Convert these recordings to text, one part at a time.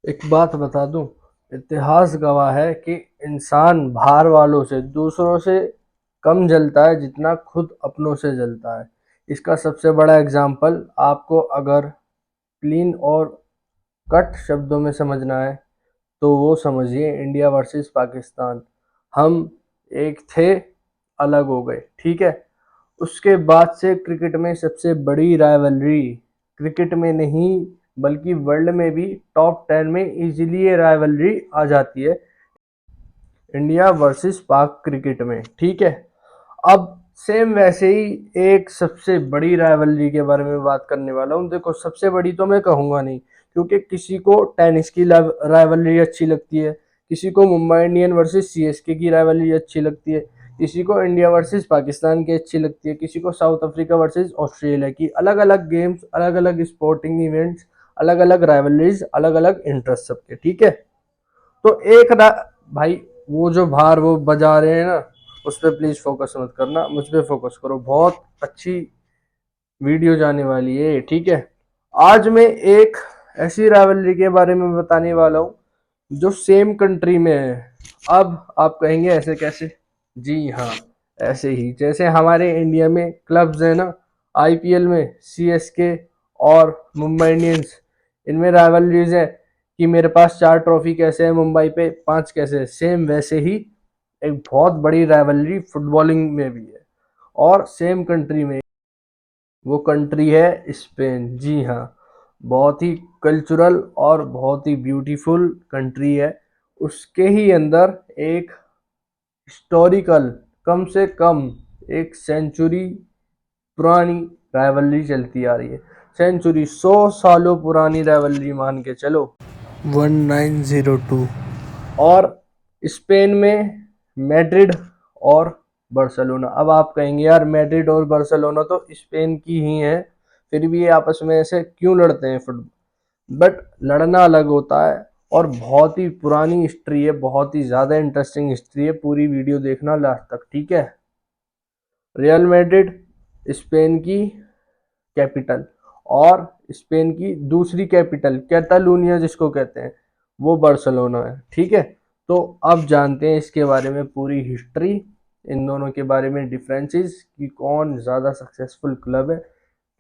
एक बात बता दूं, इतिहास गवाह है कि इंसान बाहर वालों से, दूसरों से कम जलता है जितना खुद अपनों से जलता है। इसका सबसे बड़ा एग्जाम्पल आपको अगर क्लीन और कट शब्दों में समझना है तो वो समझिए इंडिया वर्सेस पाकिस्तान। हम एक थे, अलग हो गए, ठीक है। उसके बाद से क्रिकेट में सबसे बड़ी राइवलरी, क्रिकेट में नहीं बल्कि वर्ल्ड में भी टॉप 10 में इजीली ये राइवलरी आ जाती है, इंडिया वर्सेस पाक क्रिकेट में, ठीक है। अब सेम वैसे ही एक सबसे बड़ी राइवलरी के बारे में बात करने वाला हूँ। देखो, सबसे बड़ी तो मैं कहूँगा नहीं, क्योंकि किसी को टेनिस की राइवलरी अच्छी लगती है, किसी को मुंबई इंडियन वर्सेस सीएसके की राइवलरी अच्छी लगती है, किसी को इंडिया वर्सेस पाकिस्तान की अच्छी लगती है, किसी को साउथ अफ्रीका वर्सेस ऑस्ट्रेलिया की। अलग अलग गेम्स, अलग अलग स्पोर्टिंग इवेंट्स, अलग अलग राइवलरीज, अलग अलग इंटरेस्ट सबके, ठीक है। तो भाई, वो जो बाहर वो बजा रहे हैं ना, उस पर प्लीज फोकस मत करना, मुझ पे फोकस करो। बहुत अच्छी वीडियो जाने वाली है, ठीक है। आज मैं एक ऐसी राइवलरी के बारे में बताने वाला हूँ जो सेम कंट्री में है। अब आप कहेंगे ऐसे कैसे? जी हाँ, ऐसे ही जैसे हमारे इंडिया में क्लब्स हैं ना, आईपीएल में सीएसके और मुंबई इंडियंस, इनमें राइवलरीज है कि मेरे पास 4 ट्रॉफी कैसे है, मुंबई पे 5 कैसे है। सेम वैसे ही एक बहुत बड़ी राइवलरी फुटबॉलिंग में भी है, और सेम कंट्री में। वो कंट्री है स्पेन। जी हाँ, बहुत ही कल्चरल और बहुत ही ब्यूटीफुल कंट्री है। उसके ही अंदर एक हिस्टोरिकल, कम से कम एक सेंचुरी पुरानी राइवलरी चलती आ रही है। सेंचुरी, 100 सालों पुरानी राइवलरी मान के चलो, 1902। और स्पेन में मैड्रिड और बार्सिलोना। अब आप कहेंगे यार, मैड्रिड और बार्सिलोना तो स्पेन की ही है, फिर भी ये आपस में ऐसे क्यों लड़ते हैं फुटबॉल? बट लड़ना अलग होता है, और बहुत ही पुरानी हिस्ट्री है, बहुत ही ज़्यादा इंटरेस्टिंग हिस्ट्री है। पूरी वीडियो देखना लास्ट तक, ठीक है। रियल मैड्रिड स्पेन की कैपिटल, और स्पेन की दूसरी कैपिटल कैटालूनिया जिसको कहते हैं, वो बार्सिलोना है, ठीक है। तो अब जानते हैं इसके बारे में पूरी हिस्ट्री, इन दोनों के बारे में डिफरेंसेस, कि कौन ज़्यादा सक्सेसफुल क्लब है,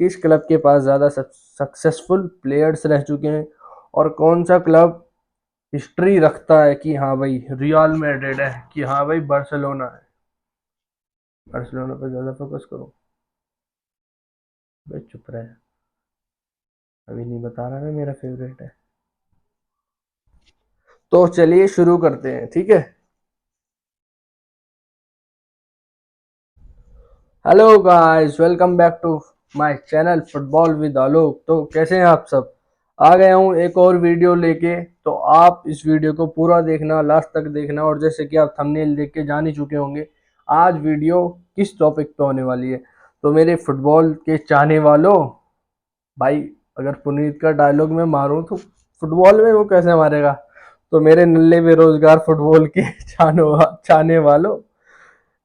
किस क्लब के पास ज़्यादा सक्सेसफुल प्लेयर्स रह चुके हैं, और कौन सा क्लब हिस्ट्री रखता है कि हाँ भाई रियल मैड्रिड है, कि हाँ भाई बार्सिलोना है। बार्सिलोना पर ज़्यादा फोकस करो। भाई चुप रहे, अभी नहीं बता रहा मैं मेरा फेवरेट है। तो चलिए शुरू करते हैं, ठीक है। Hello guys, welcome back to my channel football with Alok. तो कैसे हैं आप सब? आ गया हूँ एक और वीडियो लेके। तो आप इस वीडियो को पूरा देखना, लास्ट तक देखना, और जैसे कि आप थंबनेल देख के जान ही चुके होंगे आज वीडियो किस टॉपिक पे होने वाली है। तो मेरे फुटबॉल के चाहने वालों, भाई, अगर पुनीत का डायलॉग मैं मारूं तो फुटबॉल में वो कैसे मारेगा? तो मेरे नल्ले बेरोजगार फुटबॉल के चाहने वालों,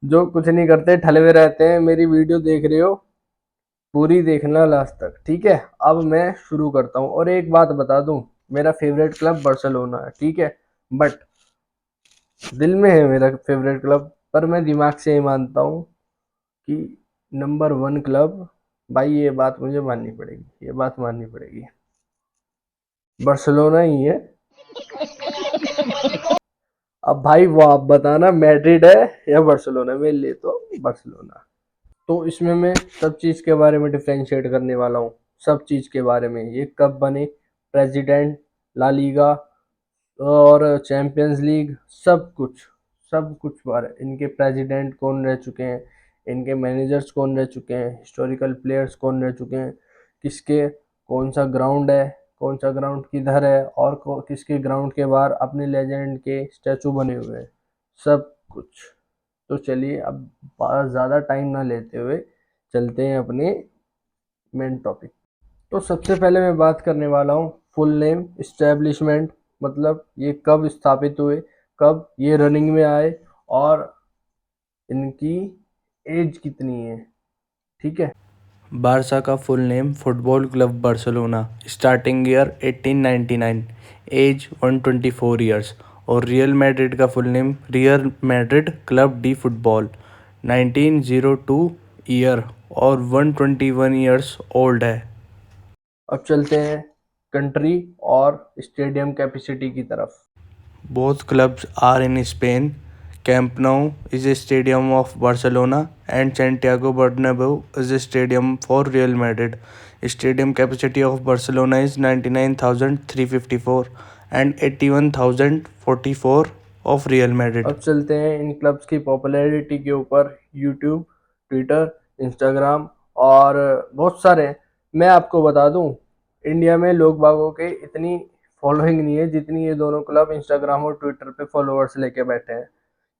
जो कुछ नहीं करते, ठले हुए रहते हैं, मेरी वीडियो देख रहे हो, पूरी देखना लास्ट तक, ठीक है। अब मैं शुरू करता हूँ, और एक बात बता दूं, मेरा फेवरेट क्लब बार्सिलोना है, ठीक है। बट दिल में है मेरा फेवरेट क्लब, पर मैं दिमाग से ही मानता हूँ कि नंबर 1 क्लब, भाई ये बात मुझे माननी पड़ेगी, ये बात माननी पड़ेगी, बार्सिलोना ही है। अब भाई वो आप बताना, मैड्रिड है या बार्सिलोना? मेरे लिए तो बार्सिलोना। तो इसमें मैं सब चीज़ के बारे में डिफ्रेंशिएट करने वाला हूँ, सब चीज़ के बारे में, ये कब बने, प्रेसिडेंट, ला लीगा और चैंपियंस लीग, सब कुछ, सब कुछ बारे, इनके प्रेसिडेंट कौन रह चुके हैं, इनके मैनेजर्स कौन रह चुके हैं, हिस्टोरिकल प्लेयर्स कौन रह चुके हैं, किसके कौन सा ग्राउंड है, कौन सा ग्राउंड किधर है, और किसके ग्राउंड के बाहर अपने लेजेंड के स्टैचू बने हुए हैं, सब कुछ। तो चलिए अब ज़्यादा टाइम ना लेते हुए चलते हैं अपने मेन टॉपिक। तो सबसे पहले मैं बात करने वाला हूँ फुल नेम, इस्टेब्लिशमेंट, मतलब ये कब स्थापित हुए, कब ये रनिंग में आए, और इनकी एज कितनी है, ठीक है। बारसा का full name football club Barcelona, starting year 1899, age 124 years. और रियल मैड्रिड का full name Real Madrid club de football, 1902 year और 121 ईयर्स ओल्ड है। अब चलते हैं कंट्री और स्टेडियम कैपेसिटी की तरफ। Both clubs are in Spain. Camp Nou is a stadium of Barcelona and Santiago Bernabeu is a stadium for Real Madrid. Stadium capacity of Barcelona is 99,354 and 81,044 of Real Madrid. अब चलते हैं इन clubs की popularity के ऊपर। YouTube, Twitter, Instagram और बहुत सारे। मैं आपको बता दूं, इंडिया में लोग बागों के इतनी फॉलोइंग नहीं है जितनी ये दोनों क्लब इंस्टाग्राम और ट्विटर पे फॉलोअर्स लेके बैठे हैं।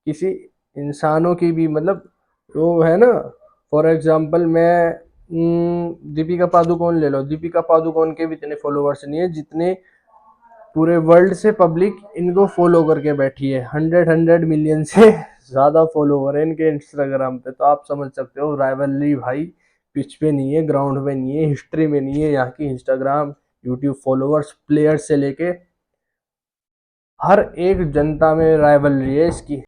किसी इंसानों की भी मतलब वो है ना, फॉर एग्जांपल मैं दीपिका पादुकोण ले लो। दीपिका पादुकोण के भी इतने फॉलोअर्स नहीं है जितने पूरे वर्ल्ड से पब्लिक इनको फॉलो करके बैठी है। 100 मिलियन से ज़्यादा फॉलोवर है इनके इंस्टाग्राम पे। तो आप समझ सकते हो राइवलरी भाई पिच पे नहीं है, ग्राउंड पे नहीं है, हिस्ट्री में नहीं है यहाँ की। इंस्टाग्राम, यूट्यूब फॉलोअर्स, प्लेयर्स से लेके हर एक जनता में राइवलरी है इसकी।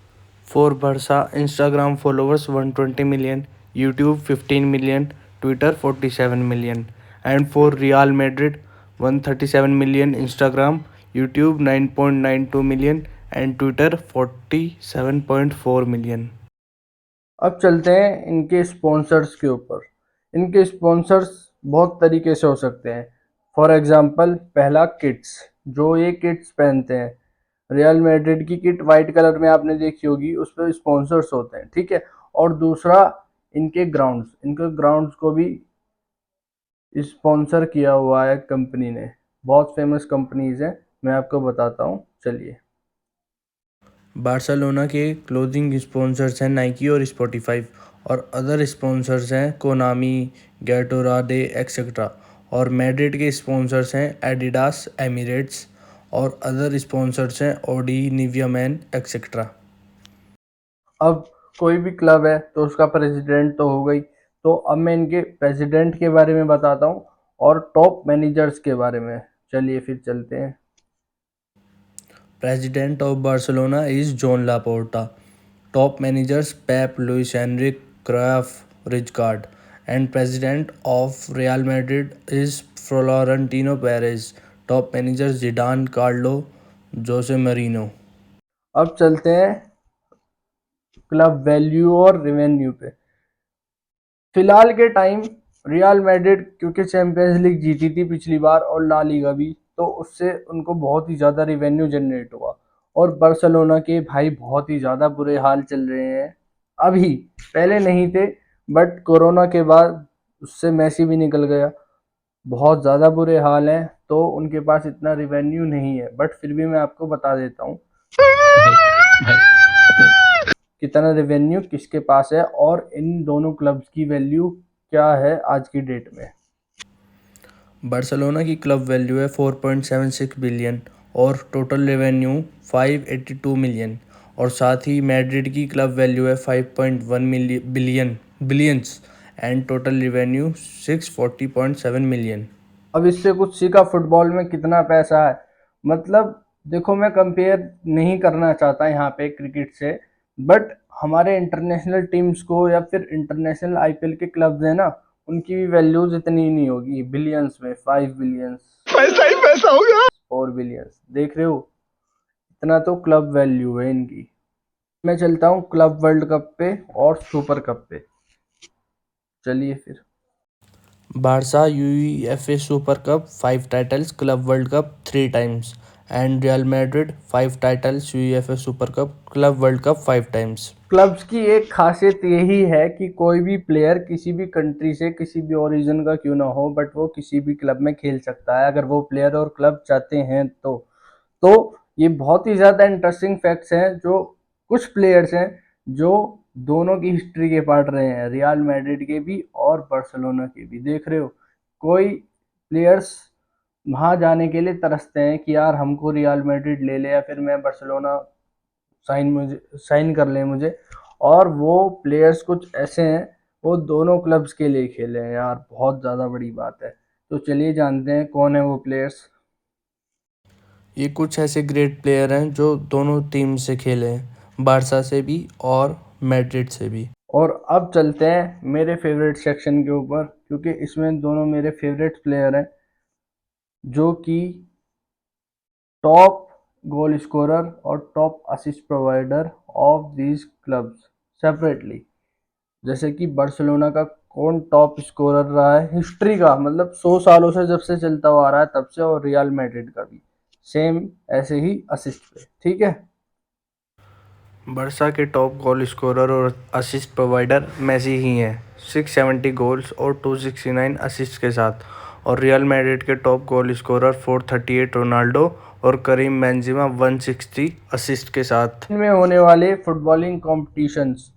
For Barca, Instagram followers 120 million, YouTube 15 million, Twitter 47 million. And for Real Madrid, 137 million Instagram, YouTube 9.92 million and Twitter 47.4 million. अब चलते हैं इनके स्पॉन्सर्स के ऊपर। इनके स्पॉन्सर्स बहुत तरीके से हो सकते हैं। फॉर एग्जांपल पहला किट्स, जो ये किट्स पहनते हैं, रियल मैड्रिड की किट वाइट कलर में आपने देखी होगी, उस पर स्पॉन्सर्स होते हैं, ठीक है। और दूसरा इनके ग्राउंड्स को भी स्पॉन्सर किया हुआ है कंपनी ने। बहुत फेमस कंपनीज हैं, मैं आपको बताता हूँ, चलिए। बार्सिलोना के क्लोथिंग स्पॉन्सर्स हैं नाइकी और स्पॉटिफाई, और अदर स्पॉन्सर्स हैं कोनामी, गैटोराडे एक्सेट्रा। और मैड्रिड के स्पॉन्सर्स हैं एडिडास, एमिरेट्स, और अदर स्पॉन्सर्स हैं ऑडी, निविया मैन एक्सेट्रा। अब कोई भी क्लब है तो उसका प्रेसिडेंट तो हो गई। तो अब मैं इनके प्रेसिडेंट के बारे में बताता हूँ और टॉप मैनेजर्स के बारे में। चलिए फिर चलते हैं। President of Barcelona is John Laporta. Top managers Pep, Luis Enrique, Cruyff, Rijkaard. And President of Real Madrid is Florentino Perez. Top managers Zidane, Carlo, Jose Mourinho. अब चलते हैं क्लब वैल्यू और रेवेन्यू पे। फिलहाल के टाइम रियल मैड्रिड क्योंकि champions league जीती थी पिछली बार और ला लीगा भी, तो उससे उनको बहुत ही ज़्यादा रेवेन्यू जनरेट हुआ। और बार्सिलोना के भाई बहुत ही ज़्यादा बुरे हाल चल रहे हैं अभी। पहले नहीं थे, बट कोरोना के बाद उससे मैसी भी निकल गया। बहुत ज़्यादा बुरे हाल हैं, तो उनके पास इतना रेवेन्यू नहीं है। बट फिर भी मैं आपको बता देता हूँ कितना रेवेन्यू किसके पास है और इन दोनों क्लब्स की वैल्यू क्या है आज की डेट में। बार्सिलोना की क्लब वैल्यू है 4.76 बिलियन और टोटल रेवेन्यू 582 मिलियन। और साथ ही मैड्रिड की क्लब वैल्यू है 5.1 billions and total revenue 640.7 million. अब इससे कुछ सीखा फुटबॉल में कितना पैसा है। मतलब देखो, मैं कंपेयर नहीं करना चाहता यहाँ पे क्रिकेट से, बट हमारे इंटरनेशनल टीम्स को या फिर इंटरनेशनल आईपीएल के क्लब्स हैं ना, उनकी भी वैल्यूज इतनी नहीं होगी। बिलियंस में 5 बिलियंस, पैसा ही पैसा होगा। 4 बिलियंस, देख रहे हो, इतना तो क्लब वैल्यू है इनकी। मैं चलता हूँ क्लब वर्ल्ड कप पे और सुपर कप पे। चलिए फिर। Barca UEFA Super Cup 5 titles, Club World Cup 3 times, and Real Madrid 5 titles, UEFA Super Cup, Club World Cup 5 times. Clubs की एक खासियत यही है कि कोई भी प्लेयर किसी भी कंट्री से, किसी भी ओरिजिन का क्यों ना हो, बट वो किसी भी क्लब में खेल सकता है अगर वो प्लेयर और क्लब चाहते हैं तो ये बहुत ही ज़्यादा इंटरेस्टिंग फैक्ट्स हैं। जो कुछ प्लेयर्स हैं जो दोनों की हिस्ट्री के पढ़ रहे हैं, रियल मैड्रिड के भी और बार्सिलोना के भी। देख रहे हो, कोई प्लेयर्स वहाँ जाने के लिए तरसते हैं कि यार हमको रियल मैड्रिड ले ले या फिर मैं बार्सिलोना साइन कर ले मुझे। और वो प्लेयर्स कुछ ऐसे हैं वो दोनों क्लब्स के लिए खेले हैं यार, बहुत ज़्यादा बड़ी बात है। तो चलिए जानते हैं कौन है वो प्लेयर्स। ये कुछ ऐसे ग्रेट प्लेयर हैं जो दोनों टीम से खेले हैं, बारसा से भी और मैड्रिड से भी। और अब चलते हैं मेरे फेवरेट सेक्शन के ऊपर, क्योंकि इसमें दोनों मेरे फेवरेट प्लेयर हैं, जो कि टॉप गोल स्कोरर और top assist provider of these clubs separately. जैसे कि बार्सिलोना का कौन टॉप स्कोरर रहा है हिस्ट्री का, मतलब 100 सालों से जब से चलता हुआ आ रहा है तब से, और रियल मैड्रिड का भी सेम ऐसे ही असिस्ट पे, ठीक है। बरसा के टॉप गोल स्कोरर और असिस्ट प्रोवाइडर मेसी ही हैं, 670 गोल्स और 269 असिस्ट के साथ। और रियल मैड्रिड के टॉप गोल स्कोरर 438 रोनाल्डो और करीम बेंजेमा 160 असिस्ट के साथ। इनमें होने वाले footballing competitions,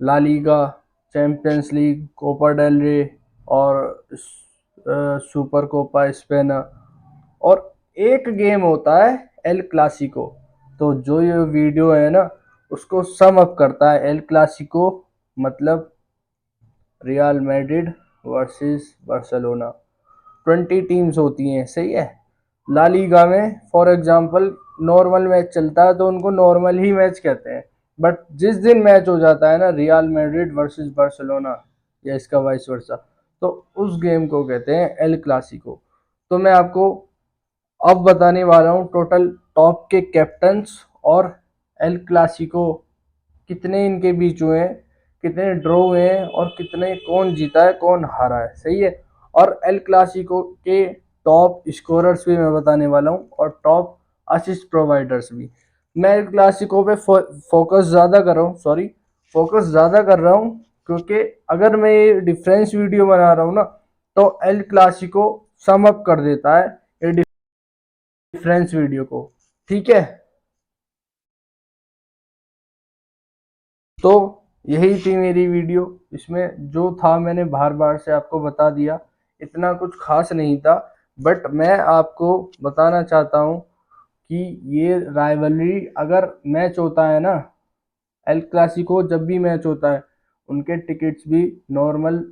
La Liga, Champions League, Copa del Rey और सुपर कोपा स्पेन, और एक गेम होता है एल क्लासिको। तो जो ये वीडियो है ना, उसको सम अप करता है। एल क्लासिको मतलब real Madrid versus Barcelona, 20 teams होती हैं, सही है। ला लीगा में फॉर एग्जांपल नॉर्मल मैच चलता है तो उनको नॉर्मल ही मैच कहते हैं, बट जिस दिन मैच हो जाता है ना रियल मैड्रिड वर्सेस बार्सिलोना या इसका वाइस वर्सा, तो उस गेम को कहते हैं एल क्लासिको। तो मैं आपको अब बताने वाला हूँ टोटल टॉप के कैप्टन्स और एल क्लासिको कितने इनके बीच हुए हैं, कितने ड्रॉ हुए हैं और कितने कौन जीता है कौन हारा है, सही है। और एल क्लासिको के टॉप स्कोरर्स भी मैं बताने वाला हूँ और टॉप असिस्ट प्रोवाइडर्स भी। मैं एल क्लासिको पे फोकस ज़्यादा कर रहा हूँ, सॉरी, फोकस ज़्यादा कर रहा हूँ, क्योंकि अगर मैं ये डिफरेंस वीडियो बना रहा हूँ ना, तो एल क्लासिको सम अप कर देता है ये डिफरेंस वीडियो को, ठीक है। तो यही थी मेरी वीडियो, इसमें जो था मैंने बार बार से आपको बता दिया, इतना कुछ खास नहीं था, बट मैं आपको बताना चाहता हूँ कि ये राइवलरी अगर मैच होता है ना, एल क्लासिको जब भी मैच होता है, उनके टिकट्स भी नॉर्मल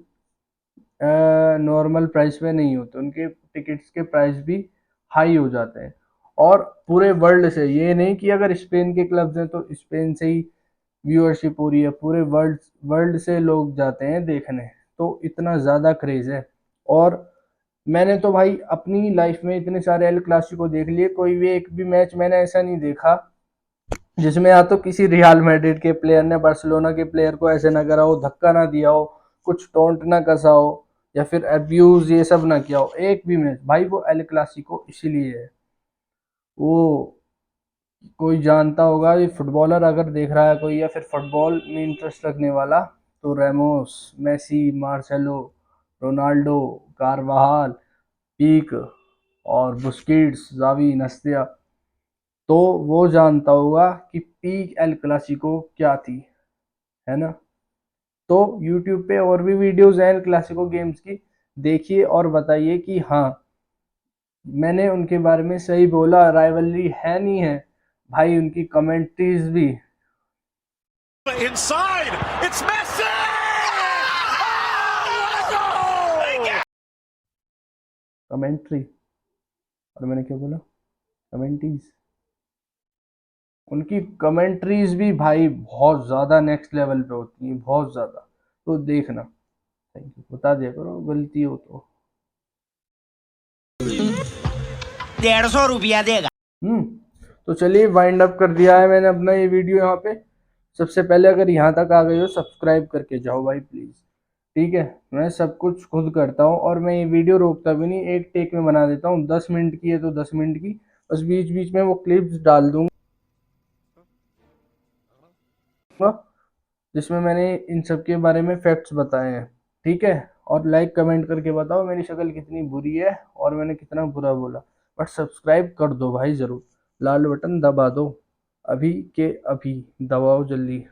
प्राइस में नहीं होते, उनके टिकट्स के प्राइस भी हाई हो जाते हैं। और पूरे वर्ल्ड से, ये नहीं कि अगर स्पेन के क्लब्स हैं तो स्पेन से ही व्यूअरशिप हो रही है, पूरे वर्ल्ड वर्ल्ड से लोग जाते हैं देखने, तो इतना ज़्यादा क्रेज़ है। और मैंने तो भाई अपनी लाइफ में इतने सारे एल क्लासिको देख लिए, कोई भी एक भी मैच मैंने ऐसा नहीं देखा जिसमें या तो किसी रियल मैड्रिड के प्लेयर ने बार्सिलोना के प्लेयर को ऐसे ना करा हो, धक्का ना दिया हो, कुछ टोंट ना कसा हो, या फिर अब्यूज ये सब ना किया हो, एक भी मैच भाई। वो एल क्लासिको इसीलिए है। वो कोई जानता होगा, ये फुटबॉलर अगर देख रहा है कोई, या फिर फुटबॉल में इंटरेस्ट रखने वाला, तो Ramos, Messi, Marcelo, Ronaldo, Carvajal, Pique और बुस्किट्स, जावी, नस्तिया, तो वो जानता होगा कि पीक एल क्लासिको क्या थी, है ना। तो यूट्यूब पे और भी वीडियोस हैं एल क्लासिको गेम्स की, देखिए और बताइए कि हाँ मैंने उनके बारे में सही बोला, राइवलरी है नहीं है भाई। उनकी कमेंट्रीज भी, inside, it's Messi! कमेंट्री, और मैंने क्या बोला, कमेंट्रीज, उनकी कमेंट्रीज भी भाई बहुत ज़्यादा नेक्स्ट लेवल पे होती हैं, बहुत ज़्यादा। तो देखना, थैंक यू, बता दिया करो गलती हो तो। 150 रुपया देगा। तो चलिए वाइंड अप कर दिया है मैंने अपना ये वीडियो यहाँ पे। सबसे पहले अगर यहाँ तक आ गए हो सब्सक्राइब करके जाओ भाई प्लीज़, ठीक है। मैं सब कुछ खुद करता हूँ और मैं ये वीडियो रोकता भी नहीं, एक टेक में बना देता हूँ। 10 मिनट की है तो 10 मिनट की, बस बीच बीच में वो क्लिप्स डाल दूंगा जिसमें मैंने इन सब के बारे में फैक्ट्स बताए हैं, ठीक है। और लाइक कमेंट करके बताओ मेरी शक्ल कितनी बुरी है और मैंने कितना बुरा बोला, बट सब्सक्राइब कर दो भाई ज़रूर, लाल बटन दबा दो, अभी के अभी दबाओ जल्दी।